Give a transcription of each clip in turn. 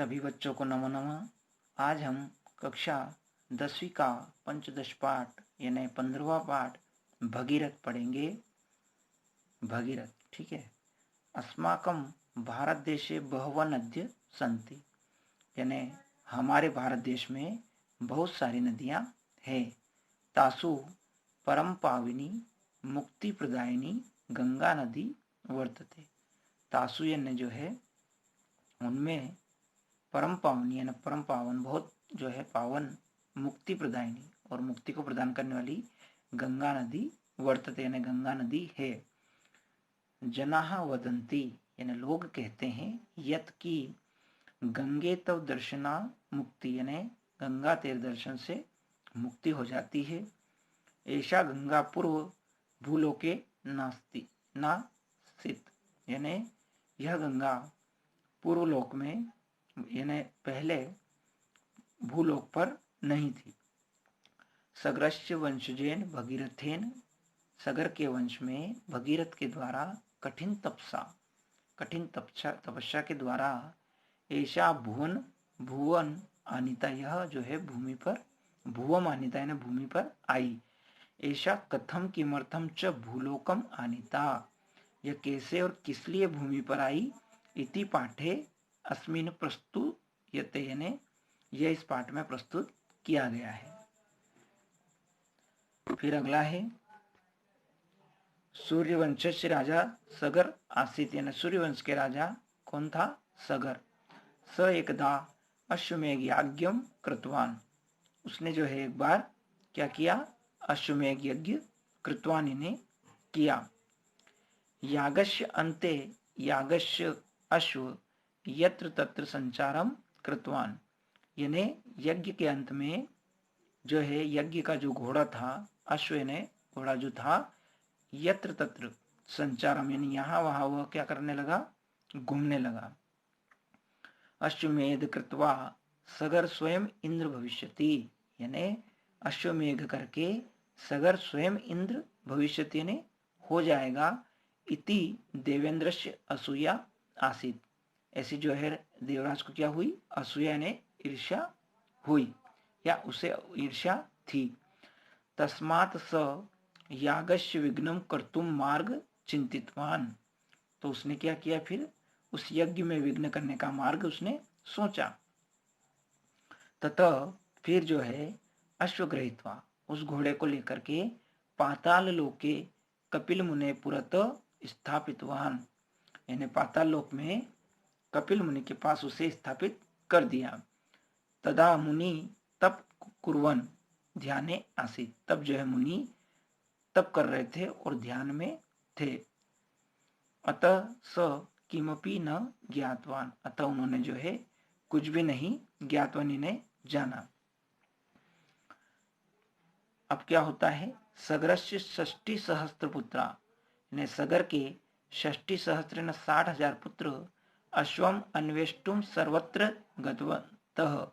सभी बच्चों को नमो नमः। आज हम कक्षा 10वीं का पंचदश पाठ यानी 15वां पाठ भगीरथ पढ़ेंगे। भगीरथ, ठीक है। अस्माकं भारत देशे बहवः नद्यः सन्ति, यानी हमारे भारत देश में बहुत सारी नदियां हैं। तासु परम पाविनी मुक्ति प्रदायिनी गंगा नदी वर्तते। तासु यानी जो है उनमें परम पावनी यानी परम पावन, बहुत जो है पावन, मुक्ति प्रदायिनी और मुक्ति को प्रदान करने वाली गंगा नदी वर्तते यानी गंगा नदी है। जनाः वदन्ति यानी लोग कहते हैं, यत की गंगे तव दर्शना मुक्ति यानी गंगा तेरे दर्शन से मुक्ति हो जाती है। ऐसा गंगा पूर्व भूलोके नास्ति नासित यानी यह गंगा पूर्व लोक में यानी पहले भूलोक पर नहीं थी। सगरस्य वंशजेन भगीरथेन, सगर के वंश में भगीरथ के द्वारा कठिन तपस्या के द्वारा ऐसा भुवन आनिता, यह जो है भूमि पर भुवम आनिता यानी भूमि पर आई। ऐसा कथम किमर्थम च भूलोकम आनिता, यह कैसे और किस लिए भूमि पर आई। इति पाठे अस्मिन् प्रस्तुयते यानी यह इस पाठ में प्रस्तुत किया गया है। फिर अगला है सूर्यवंश से राजा सगर आसीत यानी सूर्यवंश के राजा कौन था? सगर। स एकदा अश्वमेघ याज्ञम कृतवान, उसने जो है एक बार क्या किया? अश्वमेघ यज्ञ कृतवान ने किया। यागस्य अंते यागस्य अश्व यत्र तत्र संचारम कृतवान, यानी यज्ञ के अंत में जो है यज्ञ का जो घोड़ा था, अश्व ने घोड़ा जो था, यत्र तत्र संचारम यानी यहाँ वहां वह क्या करने लगा? घूमने लगा। अश्वमेध कृत्वा सगर स्वयं इंद्र भविष्यति, यानी अश्वमेघ करके सगर स्वयं इंद्र भविष्यति यानी हो जाएगा। इति देवेंद्रस्य असूया आसीत, ऐसी जो है देवराज को क्या हुई? असूया ने ईर्ष्या हुई या उसे ईर्ष्या थी। तस्मात् स यागस्य विघ्नं कर्तुम मार्ग चिंतितवान, तो उसने क्या किया? फिर उस यज्ञ में विघ्न करने का मार्ग उसने सोचा। ततः फिर जो है अश्वग्रहित्वा, उस घोड़े को लेकर के पाताल लोके कपिल मुने पुरत स्थापितवान, यानी पाताल लोक में कपिल मुनि के पास उसे स्थापित कर दिया। तदा मुनि तप कुर्वन ध्याने आसीत, तब जो है मुनि तप कर रहे थे और ध्यान में थे। अतः स किमपि न ज्ञातवान, अतः उन्होंने जो है कुछ भी नहीं ज्ञातवान इन्हें जाना। अब क्या होता है? सगरस्य 60 सहस्त्र पुत्रा, ने सगर के 60 सहस्त्र न 60,000 पुत्र अश्वम अन्वेष्टुम सर्वत्र गतवन्तः,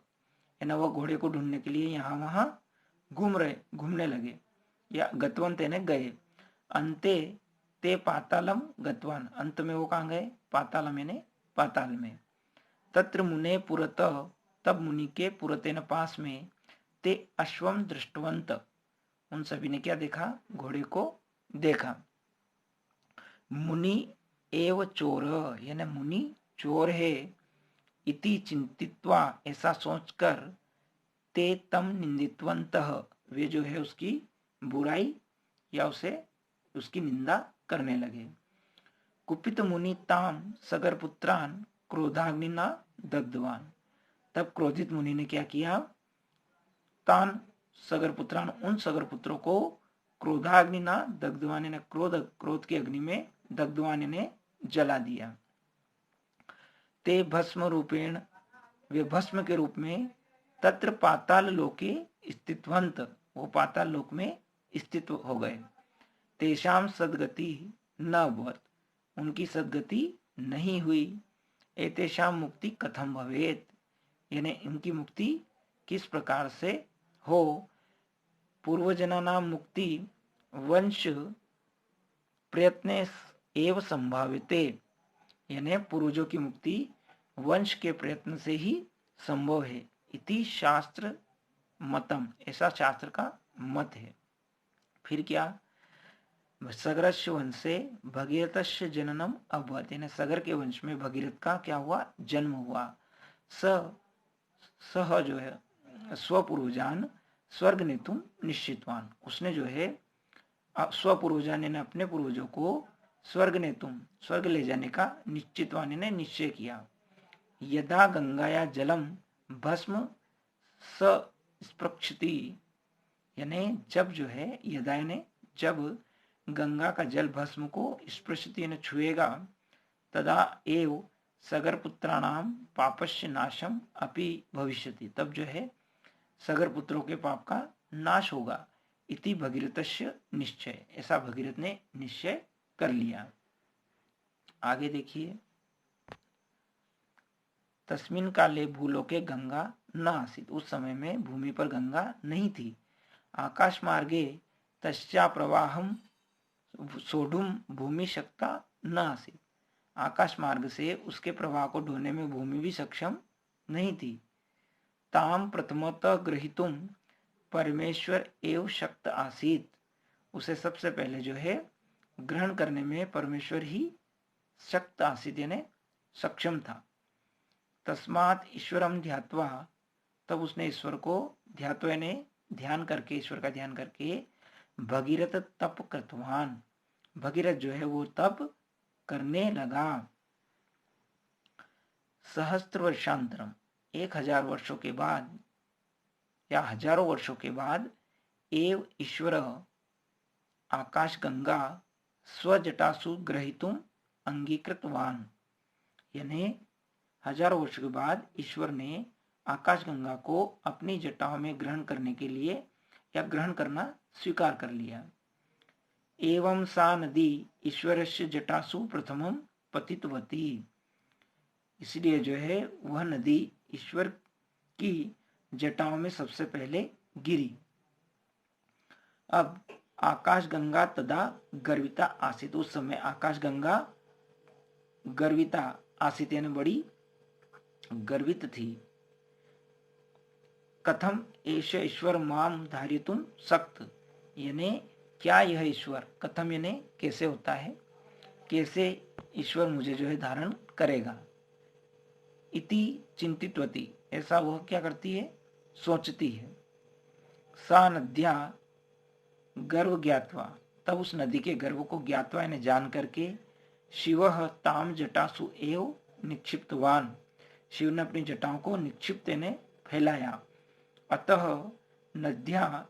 यानी वह घोड़े को ढूंढने के लिए यहाँ वहां घूमने लगे या गतवंत यानी गए। अंते ते पातालम गतवान, अंत में वो कहाँ गए? पातालम यानी पाताल में। तत्र मुने पुरत, तब मुनि के पुरतेन पास में, ते अश्वम दृष्टवंत, उन सभी ने क्या देखा? घोड़े को देखा। मुनि एव चोर, यानी मुनि चोर है। इति चिंतित्वा, ऐसा सोचकर, ते तम निंदितवंतः, वे जो है उसकी बुराई या उसे उसकी निंदा करने लगे। कुपित मुनि ताम सगर पुत्रान क्रोधाग्निना दग्धवान, तब क्रोधित मुनि ने क्या किया? तान सगर पुत्रान, उन सगर पुत्रों को क्रोधाग्निना दग्धवान ने क्रोध की अग्नि में दग्धवान ने जला दिया। ते भस्म रूपेण, वे भस्म के रूप में, तत्र पाताल लोके स्थितवंत, वो पाताल लोक में स्थित हो गए। तेषाम सद्गति न अभवत्, उनकी सद्गति नहीं हुई। एतेषाम मुक्ति कथम भवेत, यानी इनकी मुक्ति किस प्रकार से हो। पूर्वजनानां मुक्ति वंश प्रयत्न एव संभाविते, यानी पूर्वजों की मुक्ति वंश के प्रयत्न से ही संभव है। इति शास्त्र मतम, ऐसा शास्त्र का मत है। फिर क्या, सगरस्य वंशे भगीरथस्य जननम अभवत, यानी सगर के वंश में भगीरथ का क्या हुआ, जन्म हुआ। सह जो है स्वपूर्वजान स्वर्ग नेतुम निश्चितवान, उसने जो है स्वपूर्वजान ने अपने पूर्वजों को स्वर्ग नेतुम, स्वर्ग ले जाने का निश्चितवान ने निश्चय किया। यदा गंगाया जलम भस्म स्पृक्षति, यानी जब जो है, यदा यानी जब गंगा का जल भस्म को स्पृशति यानी छुएगा, तदा एव सगर पुत्राणाम पापस्य नाशम अपि भविष्यति, तब जो है सगर पुत्रों के पाप का नाश होगा। इति भगीरथस्य निश्चय, ऐसा भगीरथ ने निश्चय कर लिया। आगे देखिए, तस्मिन काले भूलोके गंगा न आसीत, उस समय में भूमि पर गंगा नहीं थी। आकाश मार्गे तस्या प्रवाहम सोढ़ुम भूमि शक्ता न आसीत, आकाश मार्ग से उसके प्रवाह को ढोने में भूमि भी सक्षम नहीं थी। ताम प्रथमतः ग्रहीतुम परमेश्वर एव शक्त आसीत, उसे सबसे पहले जो है ग्रहण करने में परमेश्वर ही शक्त आसीत यानी सक्षम था। तस्मात् ईश्वरम ध्यात्वा, तब उसने ईश्वर को ध्यात्वा यानी ध्यान करके, ईश्वर का ध्यान करके, भगीरथ तप कृतवान, भगीरथ जो है वो तप करने लगा। सहस्त्र वर्षांतरम, 1000 वर्षों के बाद या हजारों वर्षों के बाद, एव ईश्वर आकाश गंगा स्वजटासु ग्रहीतुम अंगीकृतवान, यानी हजारों वर्षों के बाद ईश्वर ने आकाश गंगा को अपनी जटाओं में ग्रहण करने के लिए या ग्रहण करना स्वीकार कर लिया। एवं सा नदी ईश्वरस्य जटासु प्रथमम पतितवती, इसलिए जो है वह नदी ईश्वर की जटाओं में सबसे पहले गिरी। अब आकाश गंगा तदा गर्विता आसित, उस समय आकाश गंगा गर्विता आसित यानी बड़ी गर्वित थी। कथम एष ईश्वर माम धारितुम सक्त, यानी क्या यह ईश्वर, कथम यानी कैसे होता है, कैसे ईश्वर मुझे जो है धारण करेगा। इति चिंतितवती, ऐसा वह क्या करती है, सोचती है। सा नद्या गर्व ज्ञात्वा, तब उस नदी के गर्व को ज्ञात्वा यानी जान करके, शिव ताम जटासु एव निक्षिप्तवान, शिव ने अपनी जटाओं को निक्षिप्त यानी फैलाया। अतः नद्या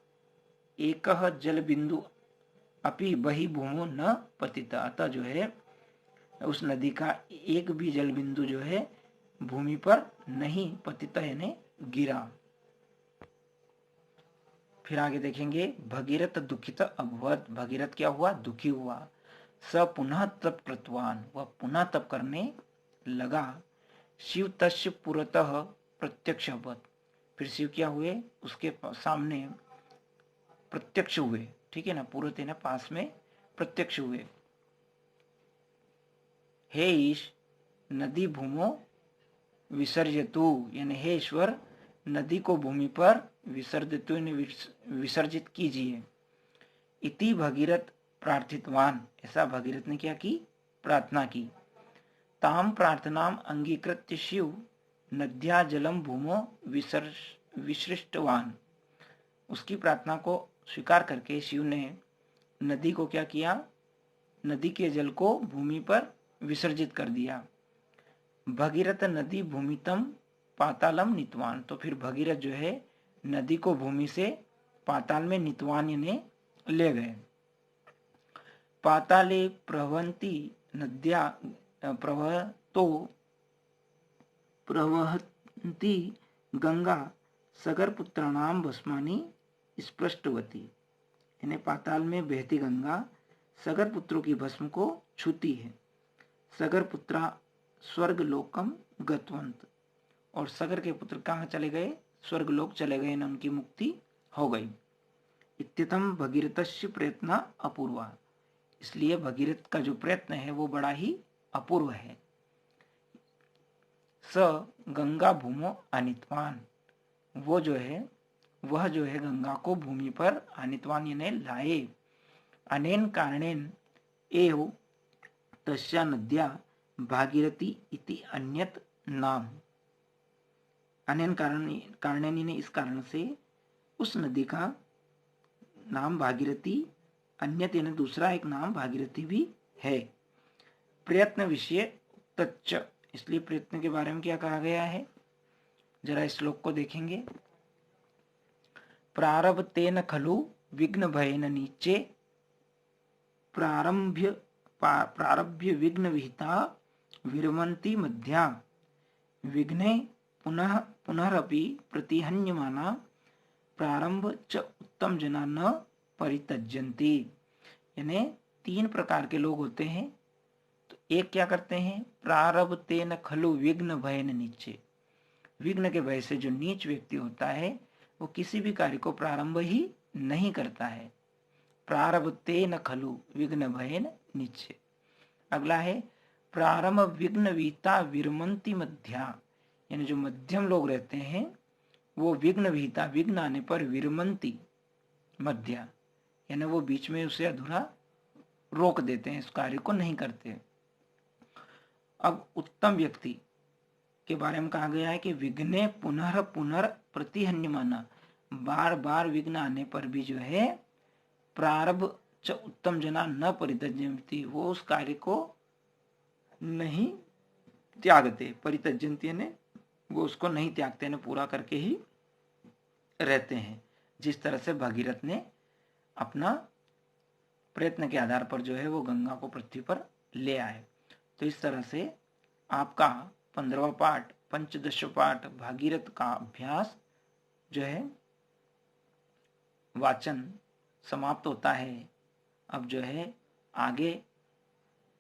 एक जल बिंदु अपि बही भूमो न पतिता, अतः जो है उस नदी का एक भी जल बिंदु जो है भूमि पर नहीं पतिता यानी गिरा। फिर आगे देखेंगे, भगीरथ दुखित अभवत, भगीरथ क्या हुआ, दुखी हुआ। स पुनः तप कृतवान, वह पुनः तप करने लगा। शिव तस्य पुरतः प्रत्यक्ष अभवत, फिर शिव क्या हुए, उसके सामने प्रत्यक्ष हुए, ठीक है ना, पुरते ना पास में प्रत्यक्ष हुए। हे ईश नदी भूमो विसर्जतु, यानी हे ईश्वर नदी को भूमि पर विसर्जित विसर्जित कीजिए। इति भगीरथ प्रार्थितवान, ऐसा भगीरथ ने क्या की, प्रार्थना की। ताम प्रार्थनाम अंगीकृत्य शिव नद्या जलम भूमो विसृष्टवान, उसकी प्रार्थना को स्वीकार करके शिव ने नदी को क्या किया, नदी के जल को भूमि पर विसर्जित कर दिया। भगीरथ नदी भूमितम पातालम नितवान, तो फिर भगीरथ जो है नदी को भूमि से पाताल में नितवान यानी ले गए। पाताले प्रवहंती नद्या प्रवहंती गंगा सगर पुत्राणाम भस्मानी स्पृष्टवती, यानी पाताल में बहती गंगा सगर पुत्रों की भस्म को छूती है। सगर पुत्रा स्वर्ग लोकम गतवंत, और सगर के पुत्र कहाँ चले गए, स्वर्ग लोक चले गए, उनकी मुक्ति हो गई। इत्यतम भगीरथस्य प्रयत्न अपूर्वा, इसलिए भगीरथ का जो प्रयत्न है वो बड़ा ही अपूर्व है। स गंगा भूमो आनितवान, वह जो है गंगा को भूमि पर आनितवान यानी लाए। अनेन कारणेन एव तस्या नद्या भागीरथी इति अन्यत नाम। अनेन कारणेन इस कारण से उस नदी का नाम भागीरथी, अन्यत यानी दूसरा एक नाम भागीरथी भी है। प्रयत्न विषय तच्च, इसलिए प्रयत्न के बारे में क्या कहा गया है, जरा इस श्लोक को देखेंगे। प्रारब्धेन खलु विघ्न भयेन नीचे प्रारभ्य विघ्न विहिता विरमन्ति मध्या विघ्ने पुनः पुनरपि प्रतिहन्यमाना प्रारंभ च उत्तम जना न परित्यज्यन्ति। यानी 3 प्रकार के लोग होते हैं। तो एक क्या करते हैं, प्रारब्धेन खलु विघ्न भयेन नीचे, विघ्न के भय से जो नीच व्यक्ति होता है वो किसी भी कार्य को प्रारंभ ही नहीं करता है। प्रारब्धेन खलु विघ्न भयेन नीचे। अगला है प्रारंभ विघ्न विहिता विरमन्ति मध्या, यानी जो मध्यम लोग रहते हैं वो विघ्न विहिता, विघ्न आने पर विरमन्ति मध्या, यानी वो बीच में उसे अधूरा रोक देते हैं, इस कार्य को नहीं करते। अब उत्तम व्यक्ति के बारे में कहा गया है कि विघ्ने पुनः प्रतिहन्यमाना, बार बार विघ्न आने पर भी जो है प्रारब्ध च उत्तम जना न परित्यज्यन्ति, वो उस कार्य को नहीं त्यागते। परित्यज्यन्ति ने वो उसको नहीं त्यागते, ने पूरा करके ही रहते हैं। जिस तरह से भगीरथ ने अपना प्रयत्न के आधार पर जो है वो गंगा को पृथ्वी पर ले आए। तो इस तरह से आपका 15वां पाठ, पंचदश पाठ भागीरथ का अभ्यास जो है वाचन समाप्त होता है। अब जो है आगे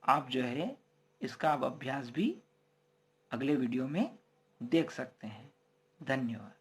आप जो है इसका अब अभ्यास भी अगले वीडियो में देख सकते हैं। धन्यवाद।